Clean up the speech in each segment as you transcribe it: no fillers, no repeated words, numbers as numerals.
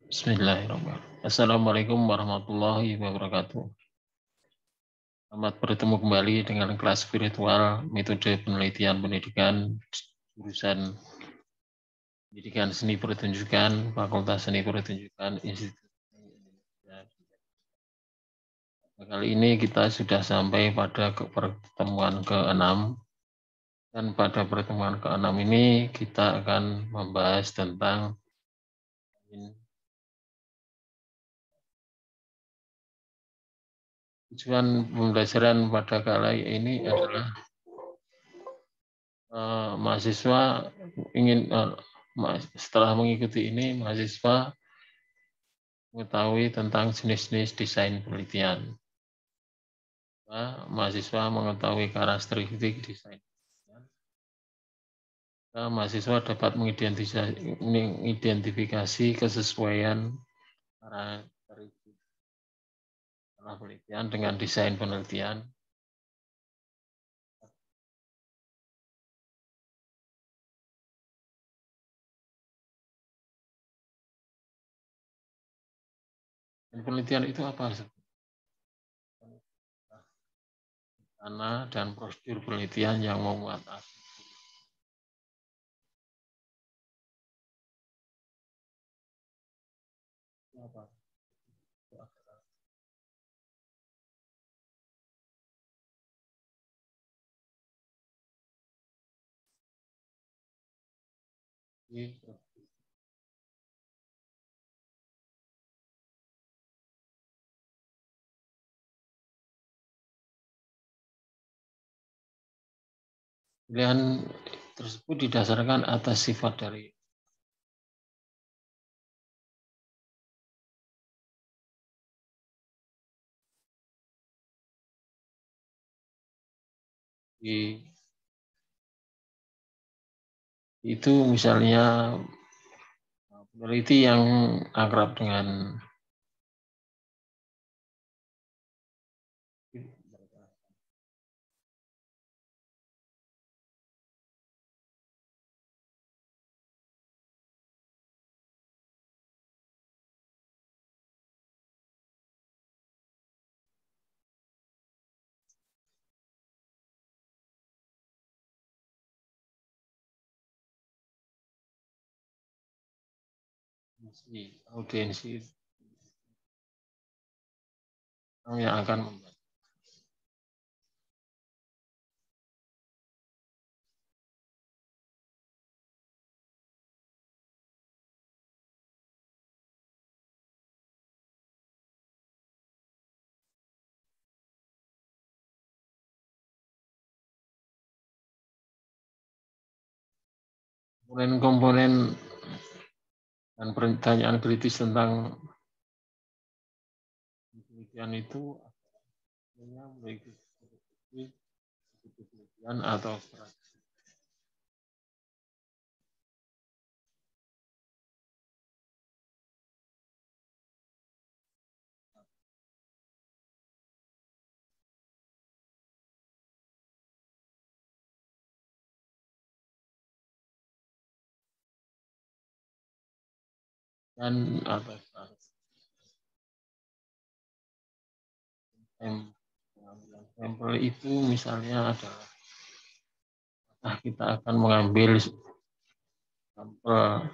Bismillahirrahmanirrahim. Assalamualaikum warahmatullahi wabarakatuh. Selamat bertemu kembali dengan kelas virtual metode penelitian pendidikan jurusan pendidikan seni pertunjukan Fakultas Seni Pertunjukan Institut Indonesia. Kali ini kita sudah sampai pada pertemuan ke-6 dan pada pertemuan ke-6 ini kita akan membahas tentang tujuan pembelajaran pada kali ini adalah mahasiswa ingin setelah mengikuti ini mahasiswa mengetahui tentang jenis-jenis desain penelitian. Mahasiswa mengetahui karakteristik desain penelitian. Mahasiswa dapat mengidentifikasi kesesuaian karakteristik penelitian dengan desain penelitian. Dan penelitian itu apa? Rencana dan prosedur penelitian yang memuat apa? Pilihan tersebut didasarkan atas sifat dari itu, misalnya peneliti yang akrab dengan audiensi yang akan membaca. Komponen-komponen dan pertanyaan kritis tentang penelitian itu memiliki penelitian atau dan atau sampel itu misalnya adalah kita akan mengambil sampel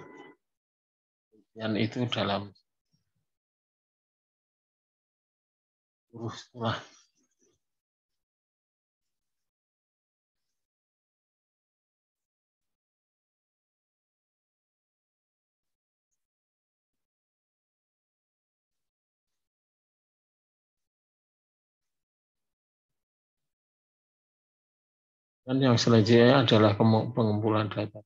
penelitian itu dalam sekolah. Dan yang selanjutnya adalah pengumpulan data.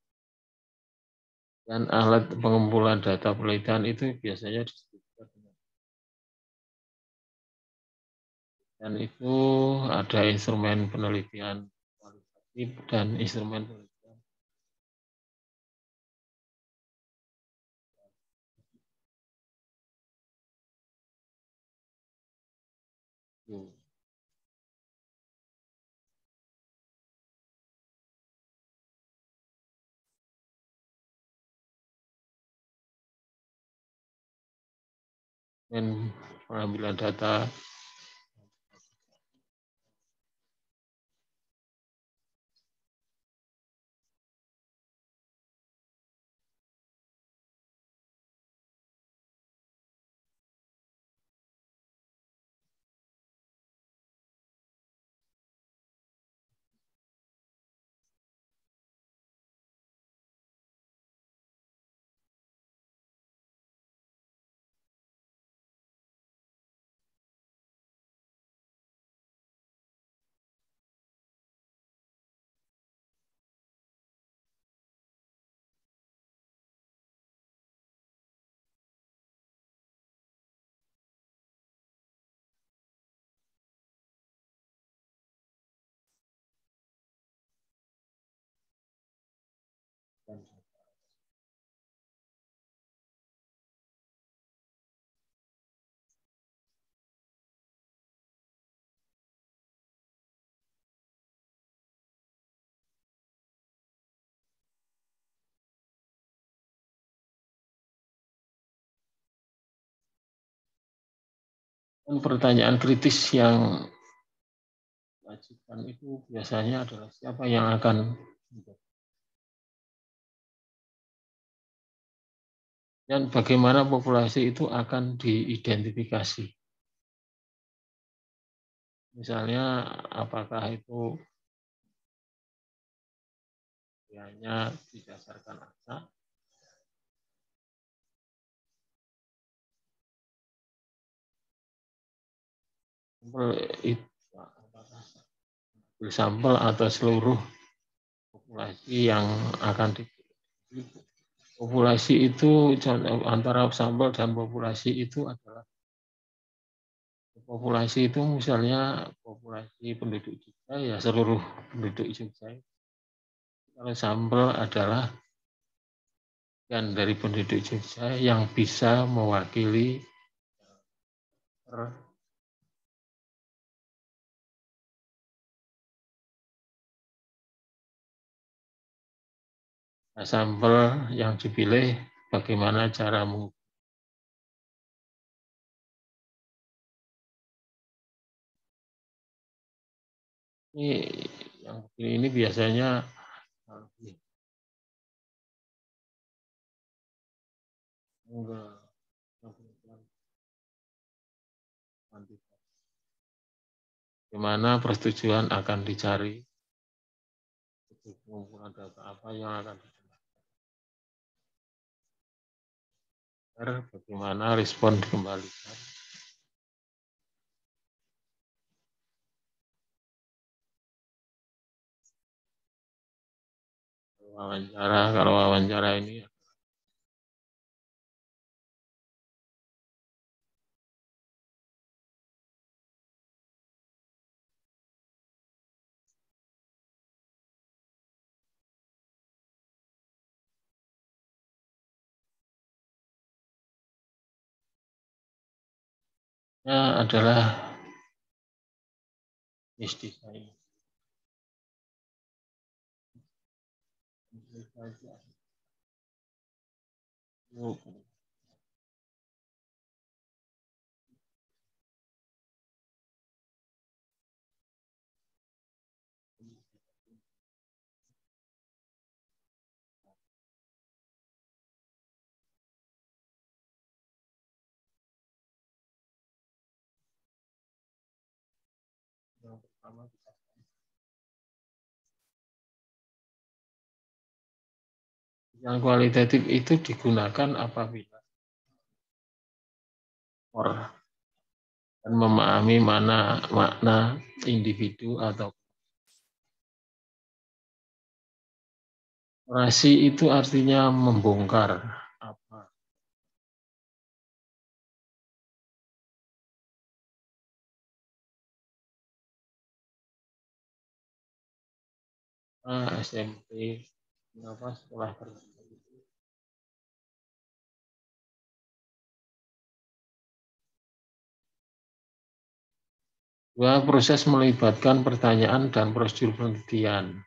Dan alat pengumpulan data penelitian itu biasanya disebut dan itu ada instrumen penelitian kualitatif dan instrumen penelitian. dan pengambilan data. Dan pertanyaan kritis yang diwajibkan itu biasanya adalah siapa yang akan dan bagaimana populasi itu akan diidentifikasi. Misalnya apakah itu hanya didasarkan angka, sampel atau seluruh populasi yang akan dipilih. Populasi itu antara sampel dan populasi itu adalah populasi itu misalnya populasi penduduk Jogja ya seluruh penduduk Jogja. Kalau sampel adalah yang dari penduduk Jogja yang bisa mewakili sampel yang dipilih, bagaimana cara mengukur. Ini biasanya bagaimana persetujuan akan dicari, pengumpulan data apa yang akan dicari, bagaimana respon dikembalikan. Kalau wawancara ini adalah misdesign. Yang pertama, yang kualitatif itu digunakan apabila dan memahami makna individu atau orasi itu artinya membongkar apa SMP setelah dua proses melibatkan pertanyaan dan prosedur penelitian.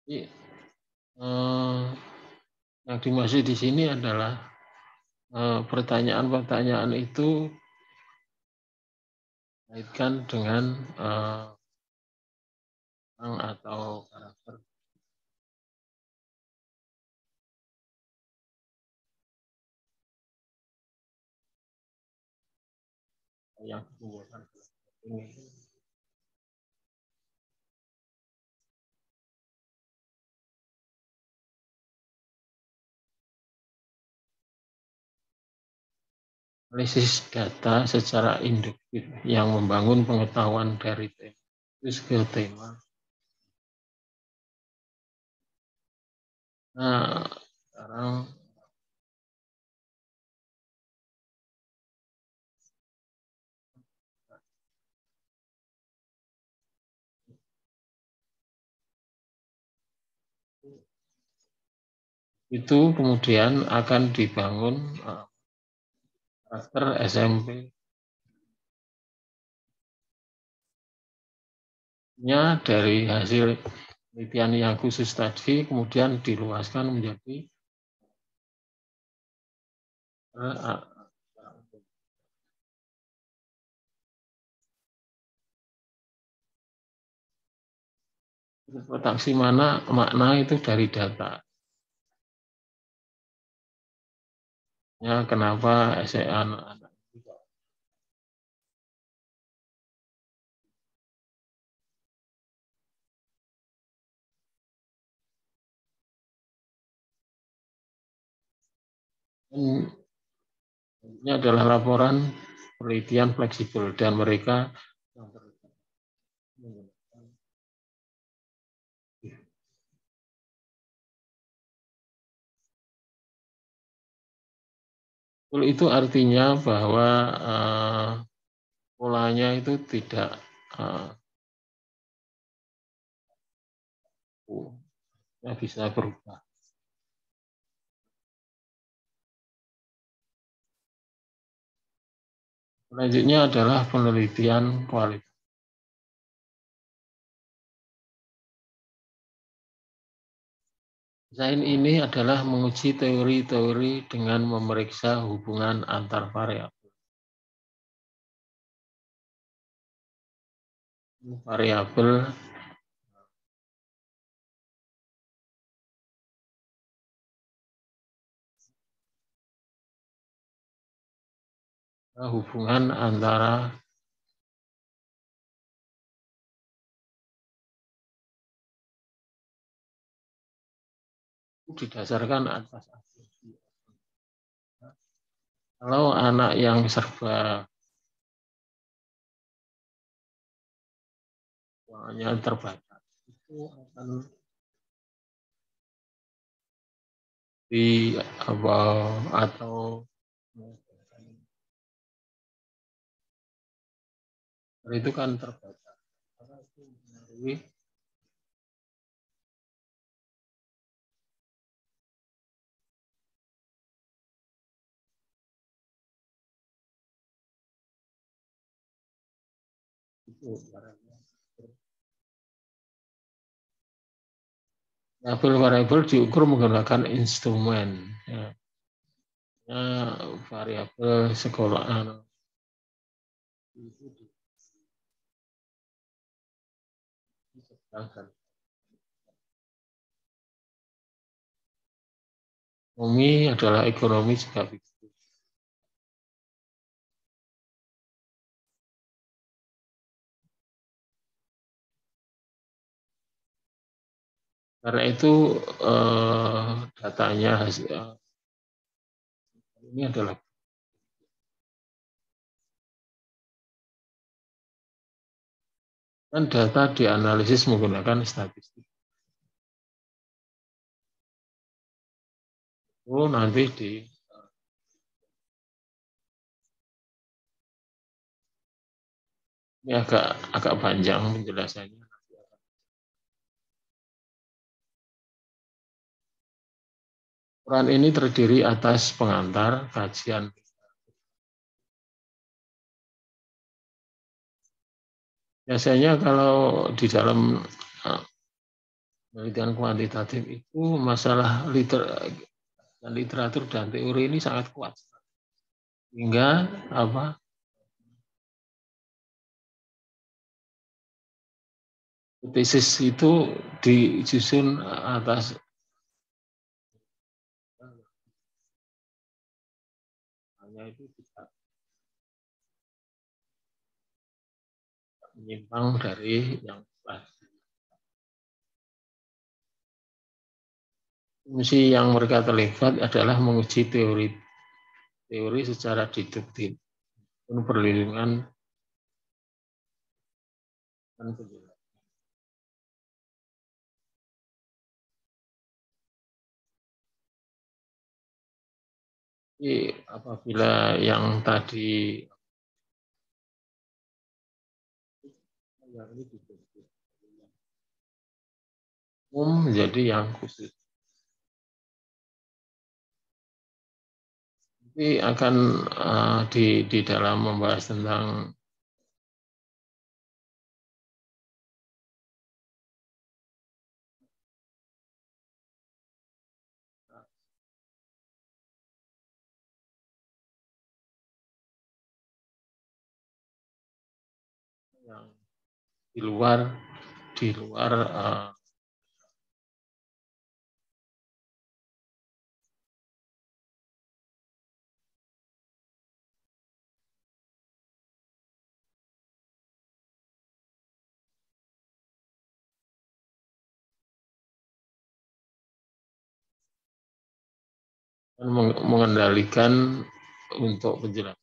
Jadi, yang dimaksud di sini adalah pertanyaan-pertanyaan itu kaitkan dengan orang atau karakter yang dikumpulkan ini. Analisis data secara induktif yang membangun pengetahuan dari tema. Itu skill tema. Nah, sekarang itu kemudian akan dibangun karakter SMP-nya dari hasil penelitian yang khusus tadi kemudian diluaskan menjadi interpretasi mana makna itu dari data. Ya, kenapa anak-anak ini adalah laporan penelitian fleksibel dan mereka itu artinya bahwa polanya itu tidak bisa berubah. Selanjutnya adalah penelitian kualitas. Desain ini adalah menguji teori-teori dengan memeriksa hubungan antar variabel. Variabel hubungan antara didasarkan atas asumsi. Kalau anak yang serba uangnya terbatas itu akan di apa atau itu kan terbatas. Karena itu mempengaruhi itu variabel diukur menggunakan instrumen. Ya. Variabel sekolah itu disedangkan. Ekonomi adalah ekonomi juga begitu. Karena itu datanya hasil ini adalah kan data dianalisis menggunakan statistik. Oh, nanti ini agak panjang penjelasannya. Peran ini terdiri atas pengantar, kajian. Biasanya kalau di dalam Penelitian kuantitatif itu masalah literatur dan teori ini sangat kuat. Hingga apa? Tesis itu disusun atas hanya itu tidak menyimpang dari yang pasti. Fungsi yang mereka terlibat adalah menguji teori secara deduktif, perlindungan dan penjelasan. Jadi apabila yang tadi yang ini deduktif, umum menjadi yang khusus. Nanti akan di dalam membahas tentang yang di luar mengendalikan untuk penjelasan.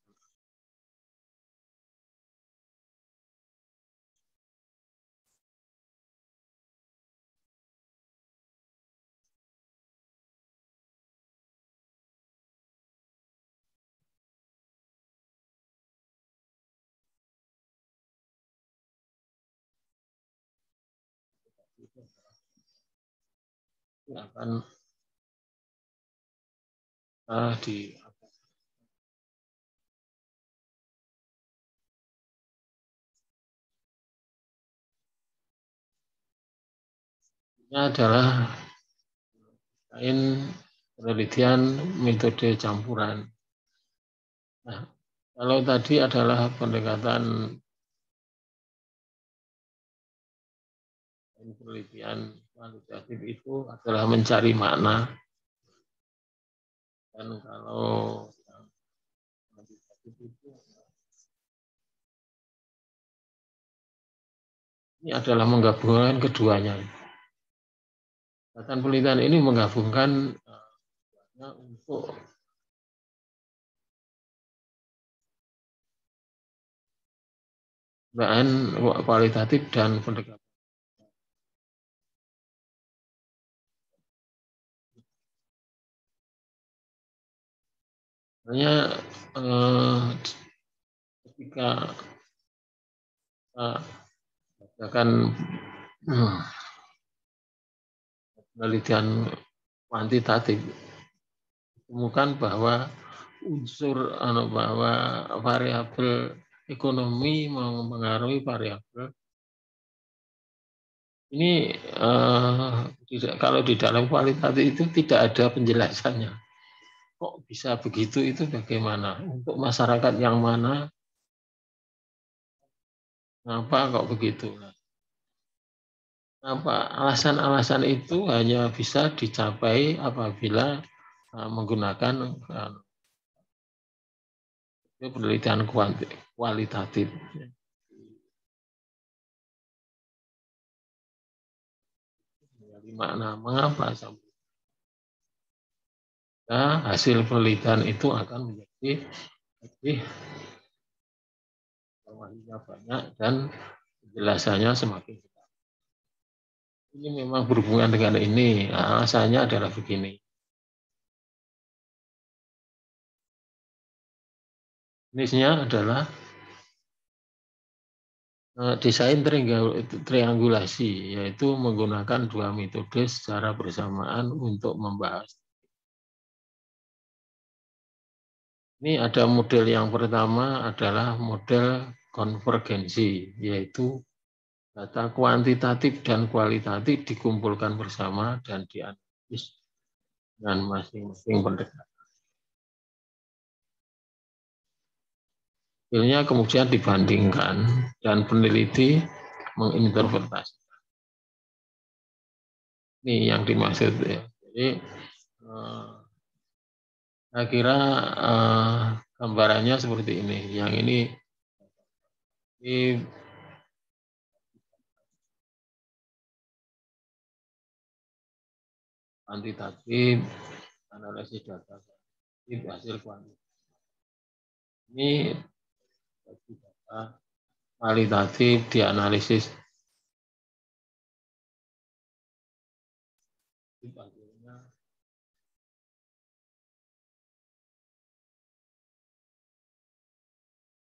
Akan di ini adalah penelitian metode campuran. Nah, kalau tadi adalah pendekatan penelitian kualitatif itu adalah mencari makna, dan kalau kuantitatif itu ini adalah menggabungkan keduanya. Pendekatan penelitian ini menggabungkan untuk kualitatif dan pendekatan. Hanya ketika akan penelitian kuantitatif ditemukan bahwa unsur bahwa variabel ekonomi mempengaruhi variabel ini kalau di dalam kualitatif itu tidak ada penjelasannya. Kok bisa begitu, itu bagaimana? Untuk masyarakat yang mana? Kenapa kok begitu? Apa alasan-alasan itu hanya bisa dicapai apabila menggunakan penelitian kualitatif. Jadi makna mengapa sampai hasil penelitian itu akan menjadi lebih banyak dan penjelasannya semakin besar. Ini memang berhubungan dengan ini. Alasannya adalah begini. Jenisnya adalah desain triangulasi, yaitu menggunakan dua metode secara bersamaan untuk membahas. Ini ada model yang pertama adalah model konvergensi, yaitu Data kuantitatif dan kualitatif dikumpulkan bersama dan dianalisis dengan masing-masing pendekatan. Hasilnya kemudian dibandingkan dan peneliti menginterpretasi. Ini yang dimaksud ya. Jadi saya kira gambarannya seperti ini. Yang ini kuantitatif, analisis data, hasil kuantitatif. Ini data kualitatif dianalisis.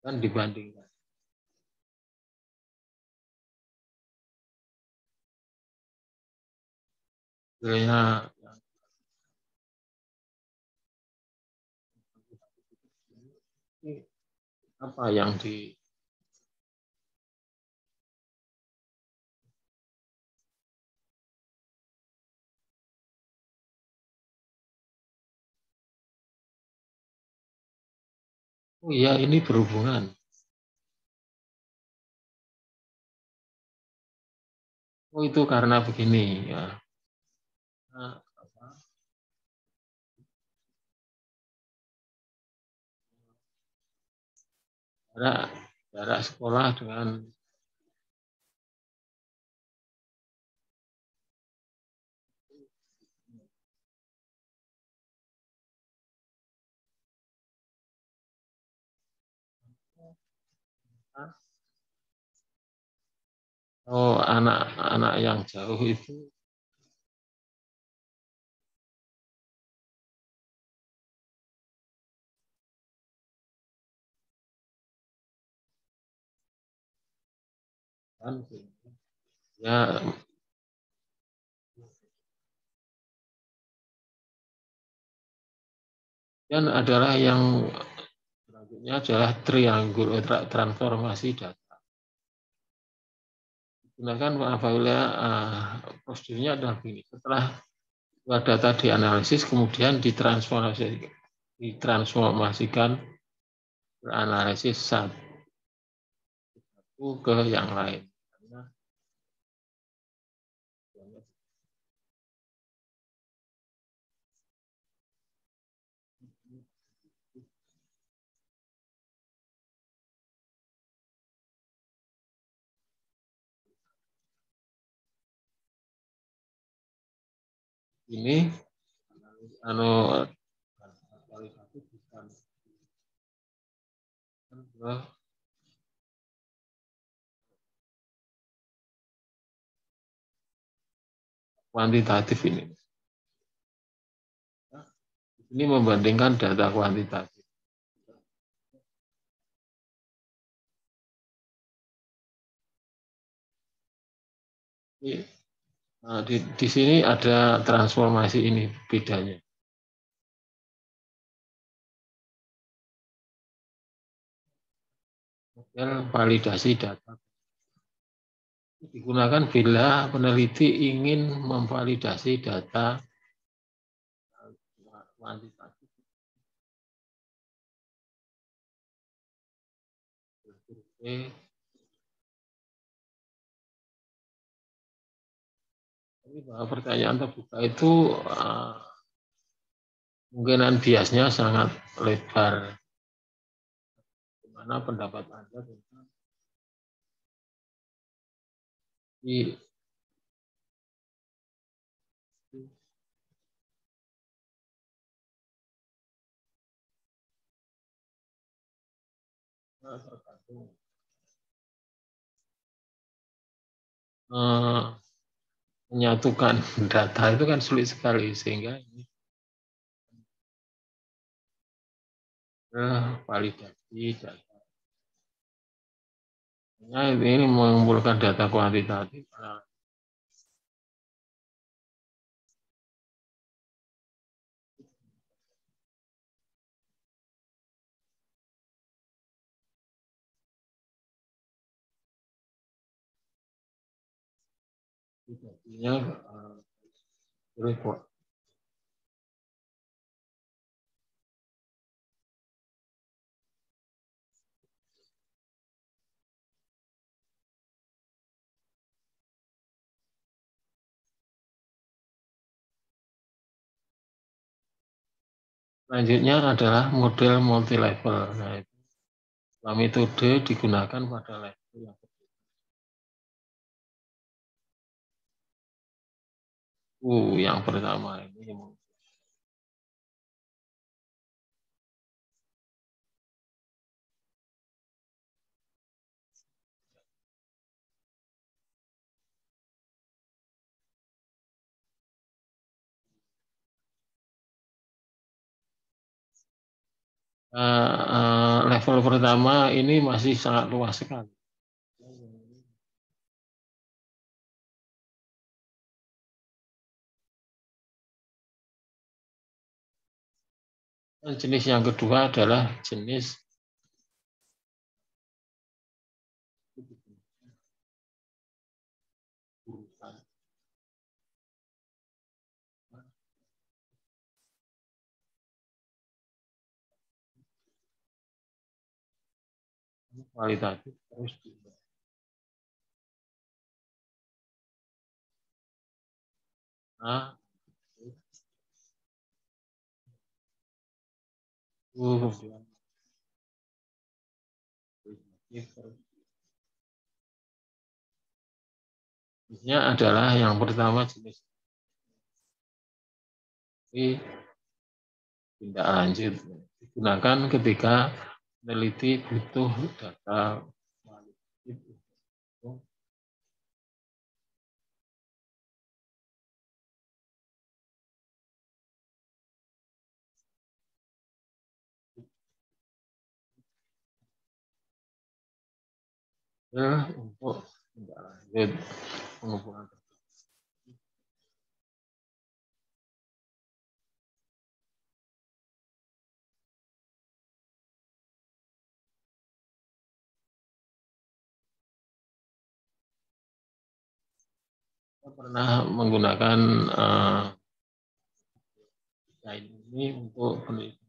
Kan dibandingkan. Sebenarnya apa yang di oh iya ini berhubungan. Oh itu karena begini ya. Nah, jarak sekolah dengan anak-anak yang jauh itu kan ya dan adalah yang selanjutnya adalah triangle transformasi data. Gunakan apabila prosedurnya adalah begini. Setelah data dianalisis kemudian ditransformasikan beranalisis satu ke yang lain. Ini kualitatif bukan kuantitatif ini. Ini membandingkan data kuantitatif. Di sini ada transformasi ini bedanya. Model validasi data digunakan bila peneliti ingin memvalidasi data kuantitatif. Ini bahwa pertanyaan terbuka itu kemungkinan biasnya sangat lebar. Bagaimana pendapat Anda tentang di menyatukan data itu kan sulit sekali sehingga ini validasi data. Nah, ini mengumpulkan data kuantitatif. Jadinya repot. Selanjutnya adalah model multi level. Nah, itu metode digunakan pada level yang yang pertama ini level pertama ini masih sangat luas sekali. Dan jenis yang kedua adalah jenis kualitatif terus juga. Nah, jenisnya adalah yang pertama jenis tindak lanjut digunakan ketika peneliti butuh data kualitatif untuk tindak lanjut pengumpulan. Saya pernah menggunakan ini untuk penelitian.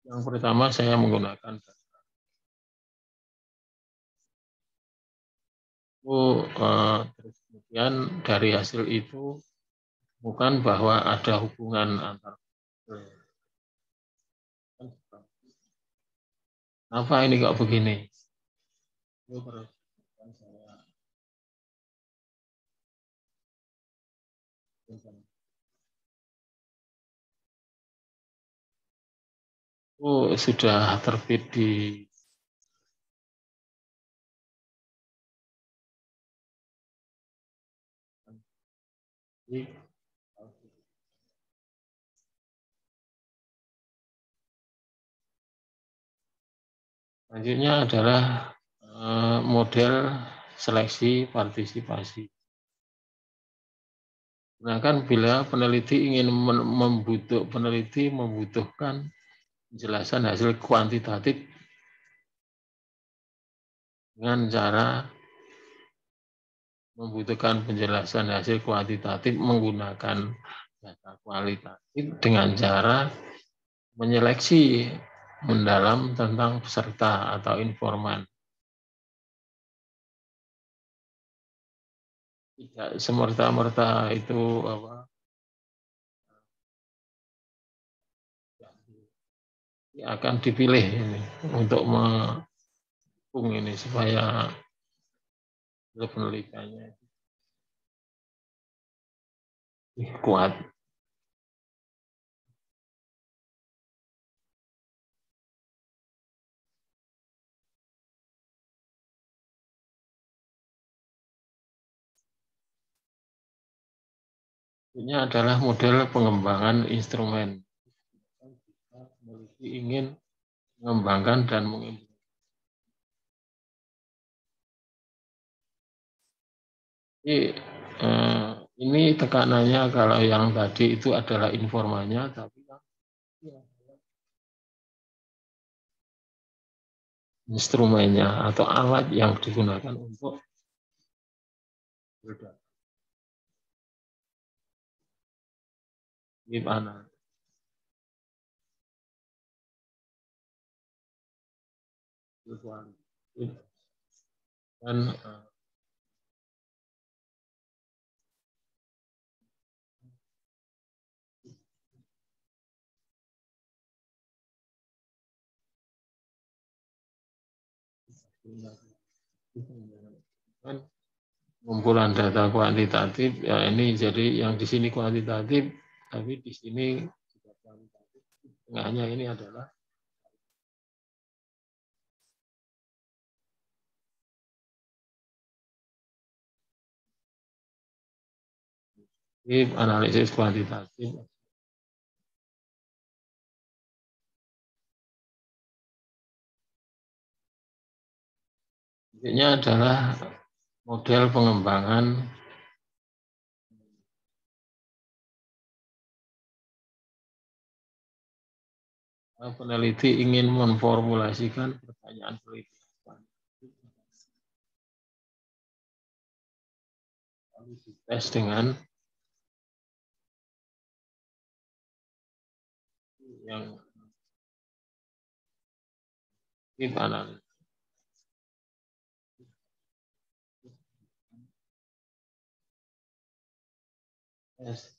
Yang pertama saya menggunakan terus kemudian dari hasil itu bukan bahwa ada hubungan antar apa ini kok begini. Sudah terbit di selanjutnya adalah model seleksi partisipasi. Nah kan bila peneliti ingin membutuhkan penjelasan hasil kuantitatif dengan cara membutuhkan penjelasan hasil kuantitatif menggunakan data kualitatif dengan cara menyeleksi mendalam tentang peserta atau informan. Tidak semerta-merta itu akan dipilih ini untuk mendukung ini supaya penelitiannya kuat. Ini adalah model pengembangan instrumen. Peneliti ingin mengembangkan dan Jadi, ini tekanannya kalau yang tadi itu adalah informannya, tapi kan instrumennya atau alat yang digunakan untuk berdata. Gimana? Dan kan kumpulan data kuantitatif ya ini jadi yang di sini kuantitatif tapi di sini juga kualitatif. Tengahnya ini adalah analisis kuantitatif. Intinya adalah model pengembangan peneliti ingin memformulasikan pertanyaan penelitian lalu dites dengan yang deep analysis. Yes.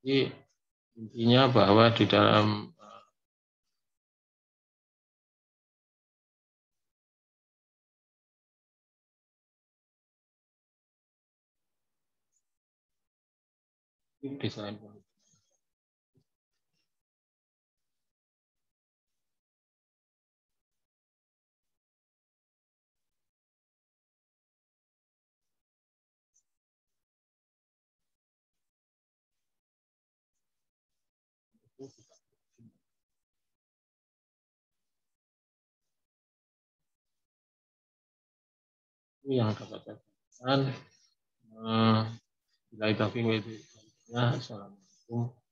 Jadi intinya bahwa di dalam desain itu yang dapat saya sampaikan. Bila itu, Assalamualaikum